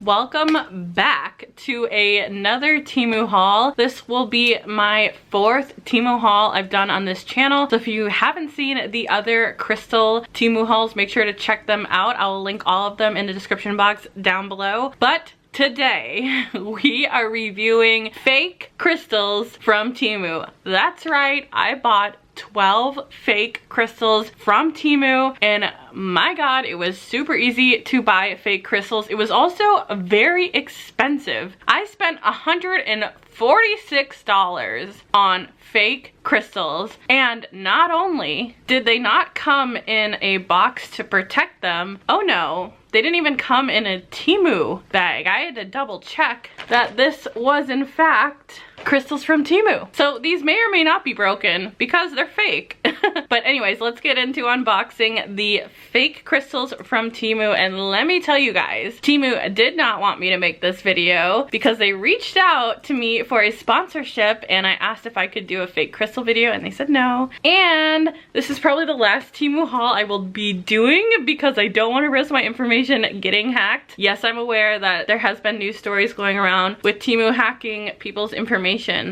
Welcome back to another TEMU haul. This will be my 4th TEMU haul I've done on this channel. So if you haven't seen the other crystal TEMU hauls, make sure to check them out. I'll link all of them in the description box down below. But today, we are reviewing fake crystals from TEMU. That's right, I bought 12 fake crystals from TEMU, and my god, it was super easy to buy fake crystals. It was also very expensive. I spent $146 on fake crystals, and not only did they not come in a box to protect them, oh no, they didn't even come in a TEMU bag. I had to double check that this was in fact crystals from TEMU. So these may or may not be broken because they're fake. But anyways, let's get into unboxing the fake crystals from TEMU. And let me tell you guys, TEMU did not want me to make this video because they reached out to me for a sponsorship, and I asked if I could do a fake crystal video and they said no. And this is probably the last TEMU haul I will be doing because I don't want to risk my information getting hacked. Yes, I'm aware that there has been news stories going around with TEMU hacking people's information,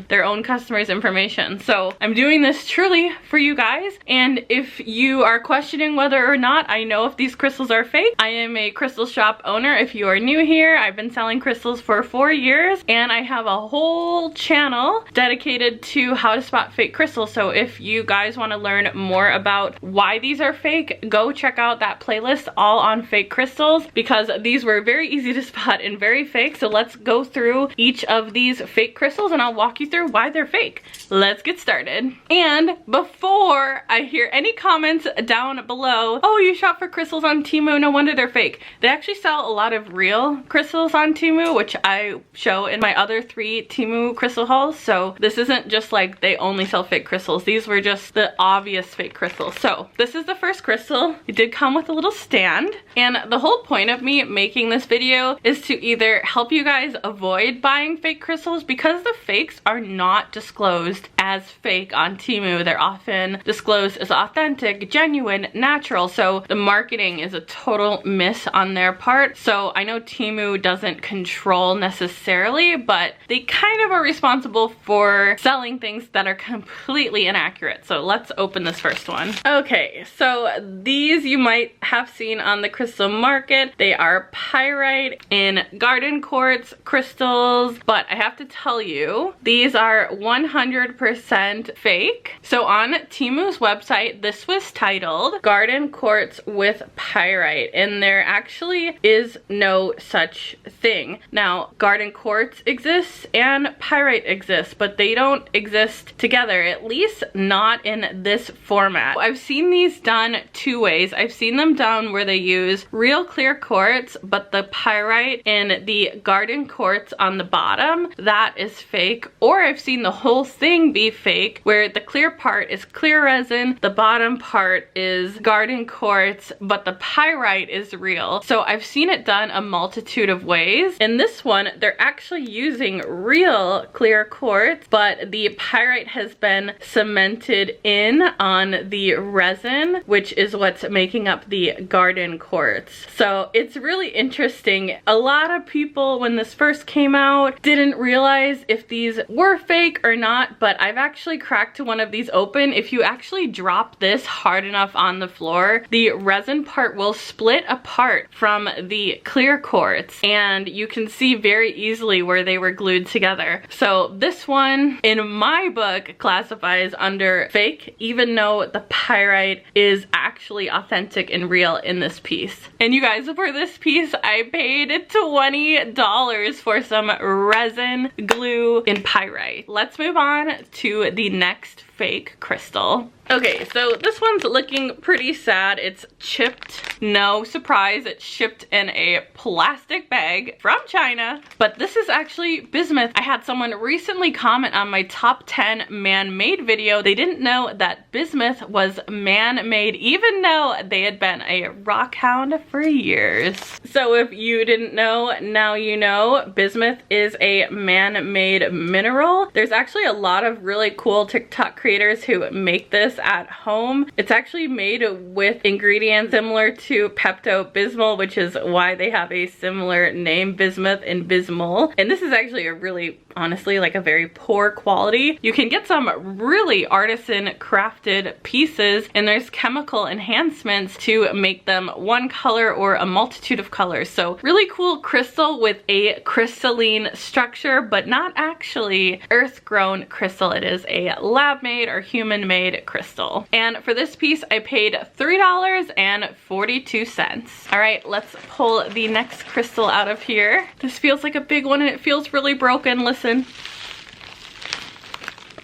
their own customers' information. So I'm doing this truly for you guys. And if you are questioning whether or not I know if these crystals are fake, I am a crystal shop owner. If you are new here, I've been selling crystals for 4 years, and I have a whole channel dedicated to how to spot fake crystals. So if you guys want to learn more about why these are fake, go check out that playlist all on fake crystals, because these were very easy to spot and very fake. So let's go through each of these fake crystals and I'll walk you through why they're fake. Let's get started. And before I hear any comments down below, oh, you shop for crystals on TEMU, no wonder they're fake. They actually sell a lot of real crystals on TEMU, which I show in my other 3 TEMU crystal hauls. So this isn't just like they only sell fake crystals. These were just the obvious fake crystals. So this is the first crystal. It did come with a little stand, and the whole point of me making this video is to either help you guys avoid buying fake crystals, because the fakes are not disclosed as fake on TEMU. They're often disclosed as authentic, genuine, natural. So the marketing is a total miss on their part. So I know TEMU doesn't control necessarily, but they kind of are responsible for selling things that are completely inaccurate. So let's open this first one. Okay, so these you might have seen on the crystal market. They are pyrite in garden quartz crystals, but I have to tell you, these are 100% fake. So on TEMU's website, this was titled Garden Quartz with Pyrite, and there actually is no such thing. Now, garden quartz exists and pyrite exists, but they don't exist together, at least not in this format. I've seen these done 2 ways. I've seen them done where they use real clear quartz, but the pyrite in the garden quartz on the bottom, that is fake. Or I've seen the whole thing be fake, where the clear part is clear resin, the bottom part is garden quartz, but the pyrite is real. So I've seen it done a multitude of ways. In this one, they're actually using real clear quartz, but the pyrite has been cemented in on the resin, which is what's making up the garden quartz. So it's really interesting. A lot of people, when this first came out, didn't realize if these were fake or not, but I've actually cracked one of these open. If you actually drop this hard enough on the floor, the resin part will split apart from the clear quartz, and you can see very easily where they were glued together. So this one, in my book, classifies under fake, even though the pyrite is actually authentic and real in this piece. And you guys, for this piece, I paid $20 for some resin glue in pyrite. Let's move on to the next fake crystal. Okay, so this one's looking pretty sad. It's chipped. No surprise, it's shipped in a plastic bag from China. But this is actually bismuth. I had someone recently comment on my top 10 man-made video. They didn't know that bismuth was man-made, even though they had been a rock hound for years. So if you didn't know, now you know. Bismuth is a man-made mineral. There's actually a lot of really cool TikTok creators who make this at home. It's actually made with ingredients similar to Pepto-Bismol, which is why they have a similar name, Bismuth and Bismol. And this is actually a really, honestly, like a very poor quality. You can get some really artisan crafted pieces, and there's chemical enhancements to make them one color or a multitude of colors. So really cool crystal with a crystalline structure, but not actually earth-grown crystal. It is a lab-made or human-made crystal. And for this piece, I paid $3.42. All right, let's pull the next crystal out of here. This feels like a big one and it feels really broken. Listen.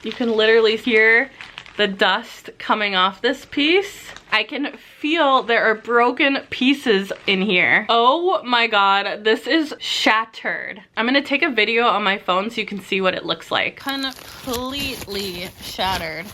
You can literally hear the dust coming off this piece. I can feel there are broken pieces in here. Oh my god, this is shattered. I'm gonna take a video on my phone so you can see what it looks like. Completely shattered.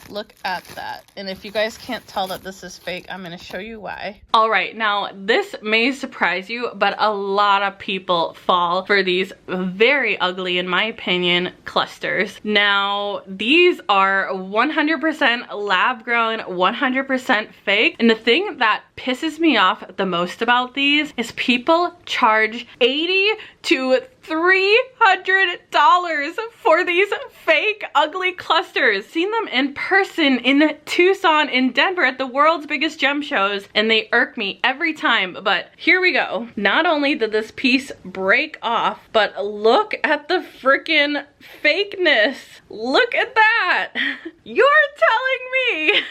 Look at that. And if you guys can't tell that this is fake, I'm gonna show you why. All right, now this may surprise you, but a lot of people fall for these very ugly, in my opinion, clusters. Now, these are 100% lab grown, 100% fake. And the thing that pisses me off the most about these is people charge $80 to $300 for these fake ugly clusters. Seen them in person in Tucson, in Denver at the world's biggest gem shows, and they irk me every time. But here we go. Not only did this piece break off, but look at the freaking fakeness. Look at that. You're telling me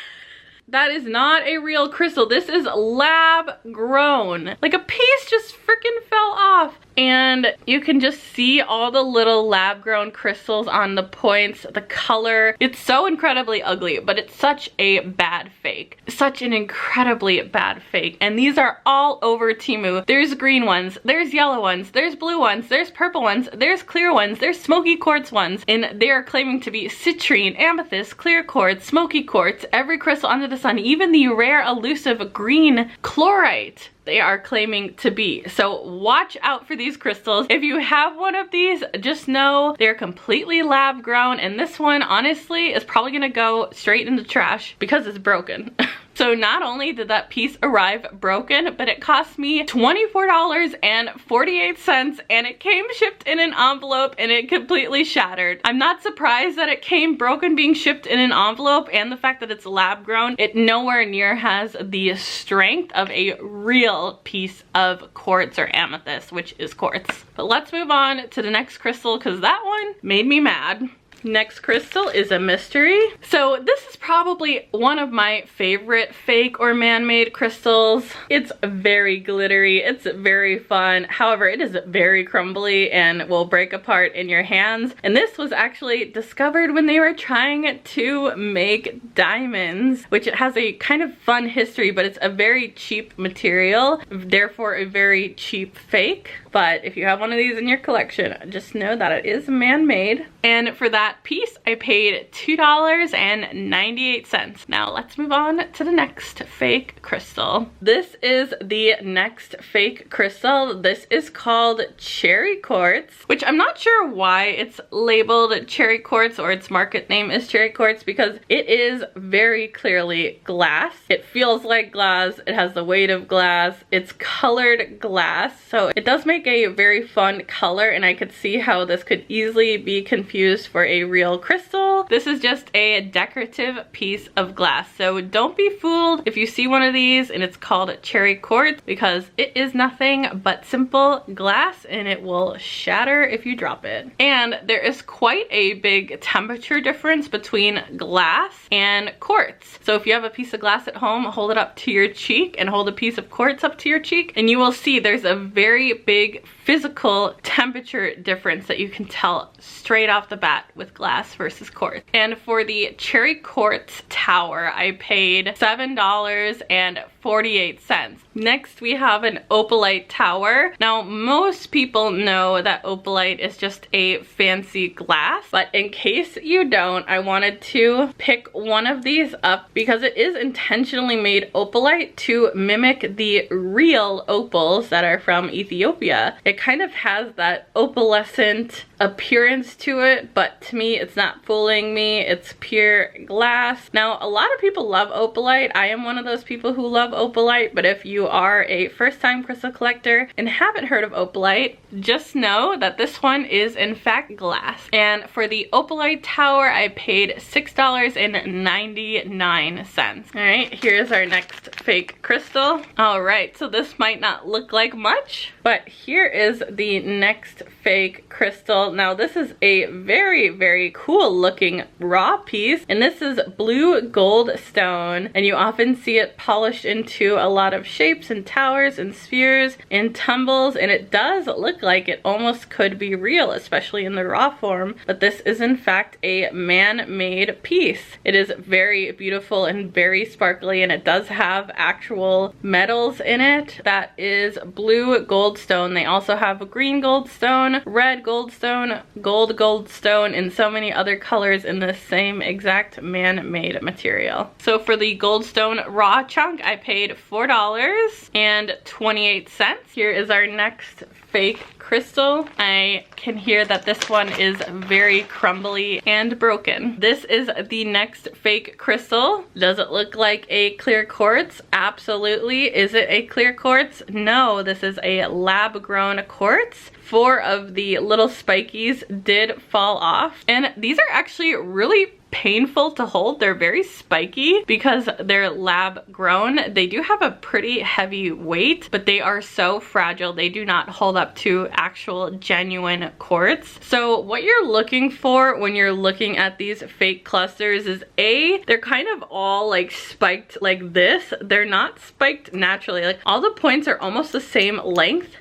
that is not a real crystal. This is lab grown. Like a piece just freaking fell off. And you can just see all the little lab grown crystals on the points, the color. It's so incredibly ugly, but it's such a bad fake. Such an incredibly bad fake. And these are all over Temu. There's green ones, there's yellow ones, there's blue ones, there's purple ones, there's clear ones, there's smoky quartz ones. And they are claiming to be citrine, amethyst, clear quartz, smoky quartz, every crystal under the sun, even the rare elusive green chlorite they are claiming to be. So watch out for these crystals. If you have one of these, just know they're completely lab grown, and this one honestly is probably gonna go straight in the trash because it's broken. So not only did that piece arrive broken, but it cost me $24.48, and it came shipped in an envelope and it completely shattered. I'm not surprised that it came broken being shipped in an envelope, and the fact that it's lab grown, it nowhere near has the strength of a real piece of quartz or amethyst, which is quartz. But let's move on to the next crystal because that one made me mad. Next crystal is a mystery. So this is probably one of my favorite fake or man-made crystals. It's very glittery, it's very fun. However, it is very crumbly and will break apart in your hands. And this was actually discovered when they were trying to make diamonds, which it has a kind of fun history, but it's a very cheap material, therefore a very cheap fake. But if you have one of these in your collection, just know that it is man-made. And for that piece, I paid $2.98. Now let's move on to the next fake crystal. This is the next fake crystal. This is called cherry quartz, which I'm not sure why it's labeled cherry quartz or its market name is cherry quartz, because it is very clearly glass. It feels like glass. It has the weight of glass. It's colored glass. So it does make a very fun color, and I could see how this could easily be confused for a real crystal. This is just a decorative piece of glass, so don't be fooled if you see one of these and it's called cherry quartz, because it is nothing but simple glass and it will shatter if you drop it. And there is quite a big temperature difference between glass and quartz. So if you have a piece of glass at home, hold it up to your cheek and hold a piece of quartz up to your cheek, and you will see there's a very big physical temperature difference that you can tell straight off the bat with glass versus quartz. And for the cherry quartz tower, I paid $7.49. 48 cents. Next we have an Opalite tower. Now most people know that Opalite is just a fancy glass, but in case you don't, I wanted to pick one of these up because it is intentionally made Opalite to mimic the real opals that are from Ethiopia. It kind of has that opalescent appearance to it, but to me it's not fooling me. It's pure glass. Now a lot of people love Opalite. I am one of those people who love Opalite, but if you are a first-time crystal collector and haven't heard of Opalite, just know that this one is in fact glass. And for the Opalite tower, I paid $6.99. All right, here's our next fake crystal. All right, so this might not look like much, but here is the next fake crystal. Now this is a very, very cool looking raw piece, and this is blue gold stone, and you often see it polished into a lot of shapes and towers and spheres and tumbles, and it does look like it almost could be real, especially in the raw form, but this is in fact a man-made piece. It is very beautiful and very sparkly, and it does have actual metals in it. That is blue gold stone. They also have a green gold stone, red gold stone, gold stone, and so many other colors in the same exact man-made material. So for the gold stone raw chunk, I paid $4.28. Here is our next fake crystal. I can hear that this one is very crumbly and broken. This is the next fake crystal. Does it look like a clear quartz? Absolutely. Is it a clear quartz? No, this is a lab grown quartz. 4 of the little spikies did fall off, and these are actually really painful to hold. They're very spiky because they're lab grown. They do have a pretty heavy weight, but they are so fragile. They do not hold up to actual genuine quartz. So what you're looking for when you're looking at these fake clusters is they're kind of all like spiked like this. They're not spiked naturally. Like all the points are almost the same length.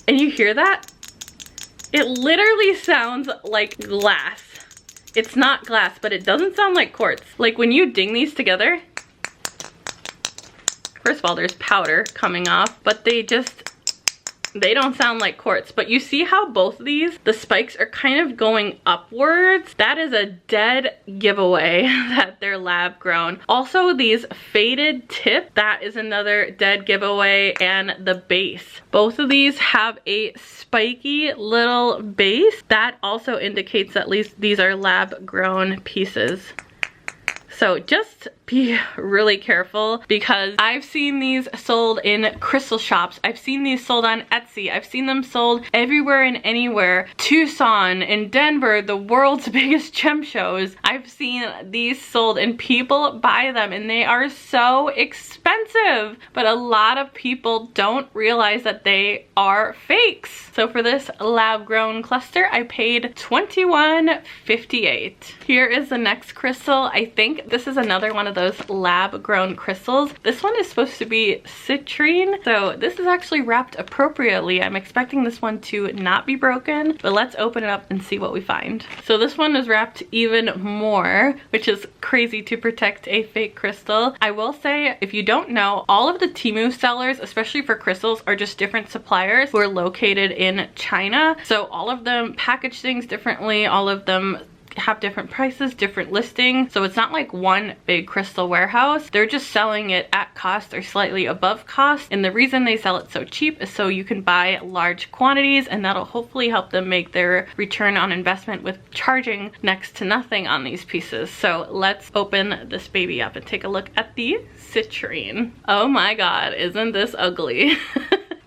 And you hear that? It literally sounds like glass. It's not glass, but it doesn't sound like quartz. Like when you ding these together, first of all, there's powder coming off, but they don't sound like quartz. But you see how both of these, the spikes are kind of going upwards? That is a dead giveaway that they're lab grown. Also these faded tip, that is another dead giveaway, and the base. Both of these have a spiky little base. That also indicates that at least these are lab grown pieces. So just be really careful, because I've seen these sold in crystal shops. I've seen these sold on Etsy. I've seen them sold everywhere and anywhere. Tucson, in Denver, the world's biggest gem shows. I've seen these sold and people buy them, and they are so expensive. But a lot of people don't realize that they are fakes. So for this lab grown cluster, I paid $21.58. Here is the next crystal. I think this is another one of those lab grown crystals. This one is supposed to be citrine, so this is actually wrapped appropriately. I'm expecting this one to not be broken, but let's open it up and see what we find. So this one is wrapped even more, which is crazy to protect a fake crystal. I will say, if you don't know, all of the TEMU sellers, especially for crystals, are just different suppliers who are located in China. So all of them package things differently. All of them have different prices, different listings. So it's not like one big crystal warehouse. They're just selling it at cost or slightly above cost. And the reason they sell it so cheap is so you can buy large quantities, and that'll hopefully help them make their return on investment with charging next to nothing on these pieces. So let's open this baby up and take a look at the citrine. Oh my God, isn't this ugly?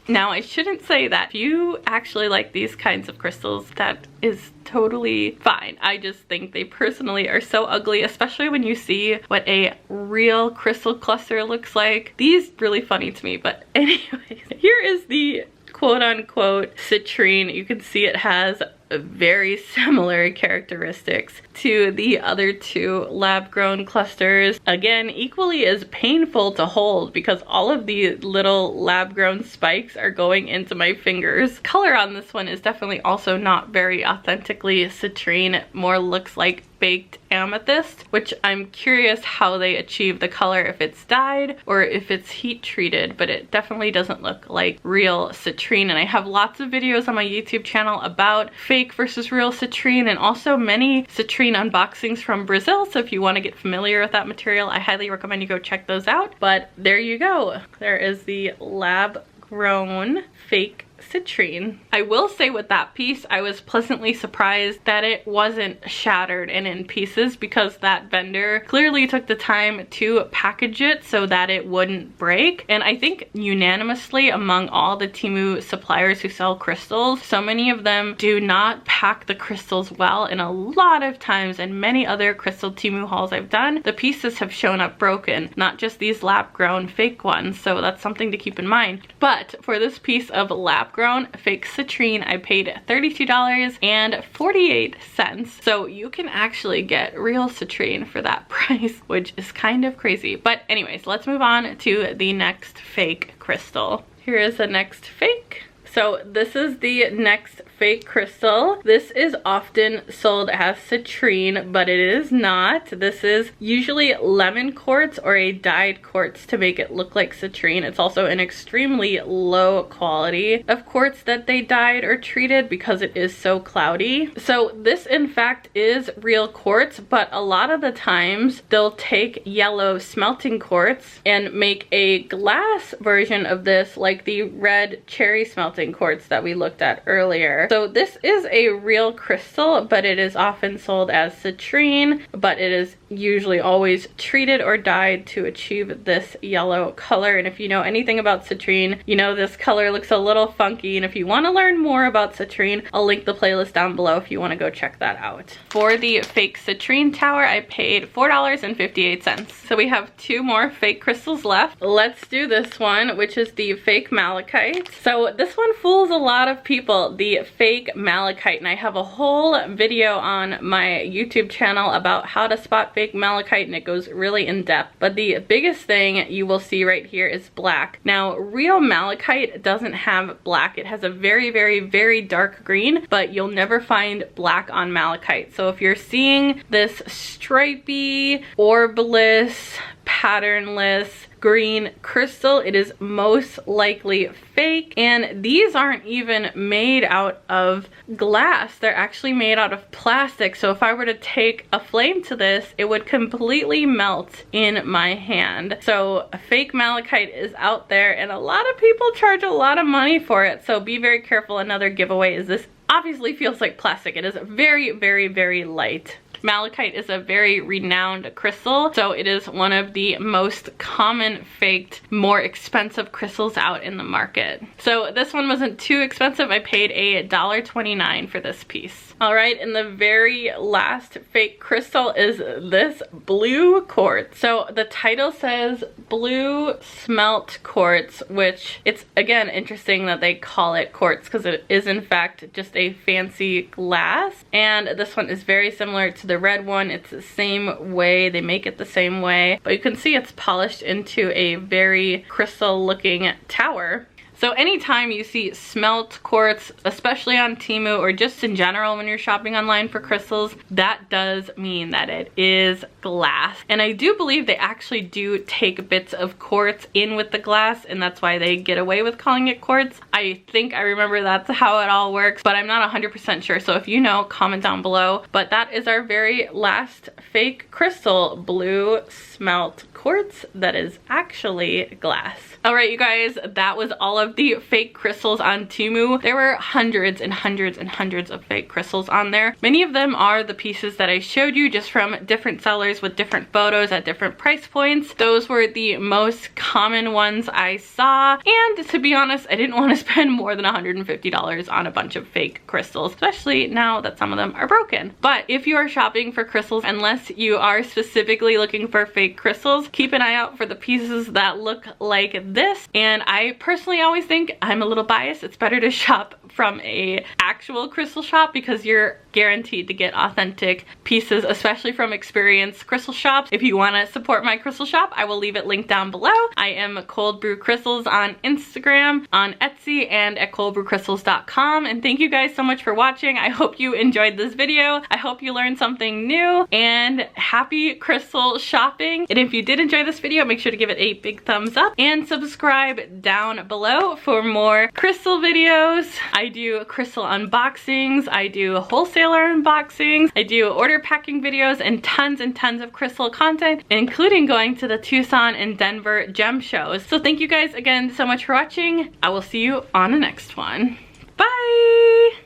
Now, I shouldn't say that. If you actually like these kinds of crystals, that is totally fine. I just think they personally are so ugly, especially when you see what a real crystal cluster looks like. These really funny to me, but anyways, here is the quote-unquote citrine. You can see it has very similar characteristics to the other two lab-grown clusters. Again, equally as painful to hold because all of the little lab-grown spikes are going into my fingers. Color on this one is definitely also not very authentically citrine. It more looks like baked amethyst, which I'm curious how they achieve the color, if it's dyed or if it's heat treated, but it definitely doesn't look like real citrine. And I have lots of videos on my YouTube channel about fake versus real citrine, and also many citrine unboxings from Brazil, so if you want to get familiar with that material, I highly recommend you go check those out. But there you go, there is the lab grown fake citrine. I will say with that piece, I was pleasantly surprised that it wasn't shattered and in pieces, because that vendor clearly took the time to package it so that it wouldn't break. And I think unanimously among all the TEMU suppliers who sell crystals, so many of them do not pack the crystals well, and a lot of times in many other crystal TEMU hauls I've done, the pieces have shown up broken, not just these lab grown fake ones, so that's something to keep in mind. But for this piece of lab grown fake citrine, I paid $32.48. So you can actually get real citrine for that price, which is kind of crazy. But anyways, let's move on to the next fake crystal. Here is the next fake. So this is the next fake crystal. This is often sold as citrine, but it is not. This is usually lemon quartz or a dyed quartz to make it look like citrine. It's also an extremely low quality of quartz that they dyed or treated because it is so cloudy. So this in fact is real quartz, but a lot of the times they'll take yellow smelting quartz and make a glass version of this, like the red cherry smelting quartz that we looked at earlier. So this is a real crystal, but it is often sold as citrine, but it is usually always treated or dyed to achieve this yellow color. And if you know anything about citrine, you know this color looks a little funky. And if you want to learn more about citrine, I'll link the playlist down below if you want to go check that out. For the fake citrine tower, I paid $4.58. So we have two more fake crystals left. Let's do this one, which is the fake malachite. So this one fools a lot of people, the fake malachite, and I have a whole video on my YouTube channel about how to spot fake malachite, and it goes really in depth. But the biggest thing you will see right here is black. Now, real malachite doesn't have black. It has a very, very, very dark green, but you'll never find black on malachite. So if you're seeing this stripy, orbless, patternless green crystal, it is most likely fake. And these aren't even made out of glass, they're actually made out of plastic. So if I were to take a flame to this, it would completely melt in my hand. So a fake malachite is out there, and a lot of people charge a lot of money for it, so be very careful. Another giveaway is this obviously feels like plastic. It is very, very, very light. Malachite is a very renowned crystal, so it is one of the most common faked, more expensive crystals out in the market. So this one wasn't too expensive. I paid $1.29 for this piece. All right, and the very last fake crystal is this blue quartz. So the title says blue smelt quartz, which it's again interesting that they call it quartz because it is in fact just a fancy glass. And this one is very similar to the red one. It's the same way, they make it the same way, but you can see it's polished into a very crystal looking tower. So anytime you see smelt quartz, especially on TEMU or just in general when you're shopping online for crystals, that does mean that it is glass. And I do believe they actually do take bits of quartz in with the glass, and that's why they get away with calling it quartz. I think I remember that's how it all works, but I'm not 100% sure. So if you know, comment down below. But that is our very last fake crystal, blue smelt quartz that is actually glass. All right, you guys, that was all of the fake crystals on TEMU. There were hundreds and hundreds and hundreds of fake crystals on there. Many of them are the pieces that I showed you, just from different sellers with different photos at different price points. Those were the most common ones I saw, and to be honest, I didn't want to spend more than $150 on a bunch of fake crystals, especially now that some of them are broken. But if you are shopping for crystals, unless you are specifically looking for fake crystals, keep an eye out for the pieces that look like this. And I personally always always think I'm a little biased. It's better to shop from a actual crystal shop because you're guaranteed to get authentic pieces, especially from experienced crystal shops. If you want to support my crystal shop, I will leave it linked down below. I am Cold Brew Crystals on Instagram, on Etsy, and at coldbrewcrystals.com. And thank you guys so much for watching. I hope you enjoyed this video. I hope you learned something new, and happy crystal shopping. And if you did enjoy this video, make sure to give it a big thumbs up and subscribe down below for more crystal videos. I do crystal unboxings, I do wholesaler unboxings, I do order packing videos, and tons of crystal content, including going to the Tucson and Denver gem shows. So thank you guys again so much for watching. I will see you on the next one. Bye!